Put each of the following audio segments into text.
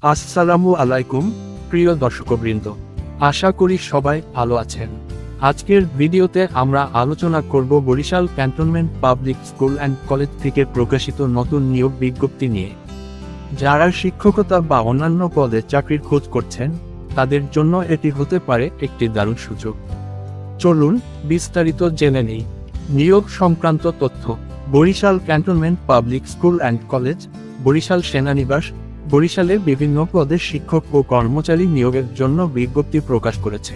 আসসালামু আলাইকুম প্রিয় দর্শকবৃন্দ, আশা করি সবাই ভালো আছেন। আজকের ভিডিওতে আমরা আলোচনা করব Barishal cantonment public school and college থেকে প্রকাশিত নতুন নিয়োগ বিজ্ঞপ্তি নিয়ে। যারা শিক্ষকতা বা অন্যান্য পদে চাকরির খোঁজ করছেন, তাদের জন্য এটি হতে পারে একটি দারুণ সুযোগ। চলুন বিস্তারিত জেনে নেই। নিয়োগ সংক্রান্ত তথ্য। Barishal cantonment public school and college, Barishal সেনানিবাস, বরিশালে বিভিন্ন পদে শিক্ষক ও কর্মচারী নিয়োগের জন্য বিজ্ঞপ্তি প্রকাশ করেছে।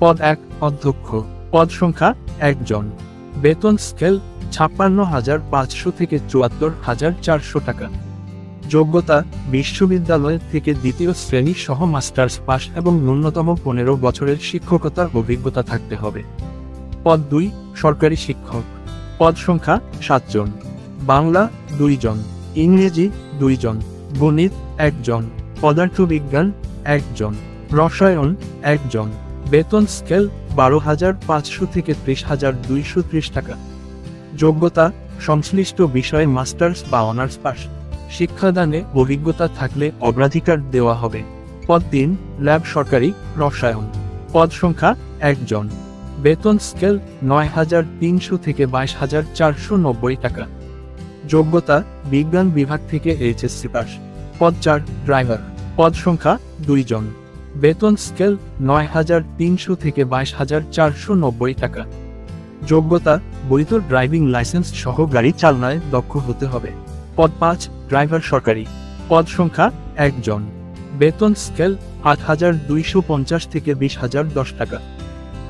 পদ 1 অধ্যক্ষ, পদ সংখ্যা 1 জন, বেতন স্কেল ৫৬,৫০০ থেকে ৭৪,৪০০ টাকা। যোগ্যতা বিশ্ববিদ্যালয় থেকে দ্বিতীয় শ্রেণী সহ মাস্টার্স পাস এবং ন্যূনতম ১৫ বছরের শিক্ষকতার অভিজ্ঞতা থাকতে হবে। পদ ২ সরকারি শিক্ষক, পদ সংখ্যা ৭ জন, বাংলা ২ জন, ইংরেজি ২ জন, গণিত ১ জন, পদার্থবিজ্ঞান ১ জন, রসায়ন ১ জন। বেতন স্কেল ১২,৫০০ থেকে ৩০,২৩০ টাকা। যোগ্যতা সংশ্লিষ্ট বিষয়ে মাস্টার্স বা অনার্স পাস। শিক্ষাদানে অভিজ্ঞতা থাকলে অগ্রাধিকার দেওয়া হবে। পদ ৩ ল্যাব সরকারি রসায়ন, পদ সংখ্যা ১ জন, বেতন স্কেল ৯,৩০০ থেকে ২২,৪৯০ টাকা। যোগ্যতা বিজ্ঞান বিভাগ থেকে এইচএসসি পাস। পদ ৪ ড্রাইভার, পদ সংখ্যা ২ জন, বেতন স্কেল ৯,৩০০ থেকে ২২,৪৯০ টাকা। যোগ্যতা বৈধ ড্রাইভিং লাইসেন্স সহ গাড়ি চালনায় দক্ষ হতে হবে। পদ ৫ ড্রাইভার সরকারি, পদ সংখ্যা ১ জন, বেতন স্কেল ৮,২৫০ থেকে ২০,০১০ টাকা।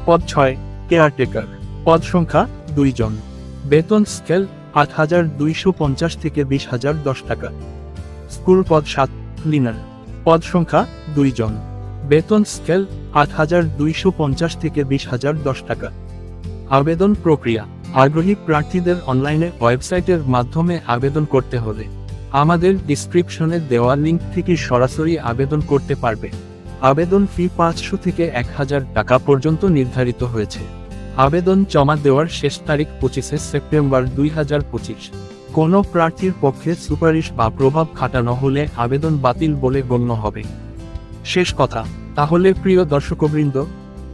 পদ ৬ কেয়ারটেকার, পদ সংখ্যা ২ জন, বেতন স্কেল ৮,২৫০ থেকে ২০,০১০ টাকা। স্কুল পদ ৭ ক্লিনার, পদ সংখ্যা ২ জন, বেতন স্কেল ৮,২৫০ থেকে ২০,০১০ টাকা। আবেদন প্রক্রিয়া। আগ্রহী প্রার্থীদের অনলাইনে ওয়েবসাইটের মাধ্যমে আবেদন করতে হলে আমাদের ডিসক্রিপশনে দেওয়া লিঙ্ক থেকে সরাসরি আবেদন করতে পারবে। আবেদন ফি ৫০০ থেকে ১,০০০ টাকা পর্যন্ত নির্ধারিত হয়েছে। আবেদন জমা দেওয়ার শেষ তারিখ ২৫শে সেপ্টেম্বর ২০২৫। কোনো প্রার্থীর পক্ষে সুপারিশ বা প্রভাব খাটানো হলে আবেদন বাতিল বলে গণ্য হবে। শেষ কথা, তাহলে প্রিয় দর্শকবৃন্দ,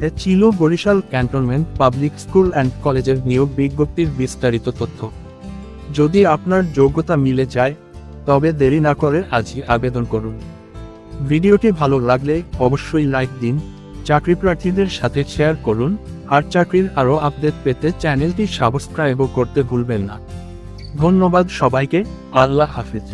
এ ছিল Barishal cantonment public school and কলেজের নিয়োগ বিজ্ঞপ্তির বিস্তারিত তথ্য। যদি আপনার যোগ্যতা মিলে যায়, তবে দেরি না করে আজই আবেদন করুন। ভিডিওটি ভালো লাগলে অবশ্যই লাইক দিন, চাকরি প্রার্থীদের সাথে শেয়ার করুন, আর চাকরির আরও আপডেট পেতে চ্যানেলটি সাবস্ক্রাইবও করতে ভুলবেন না। ধন্যবাদ সবাইকে। আল্লাহ হাফেজ।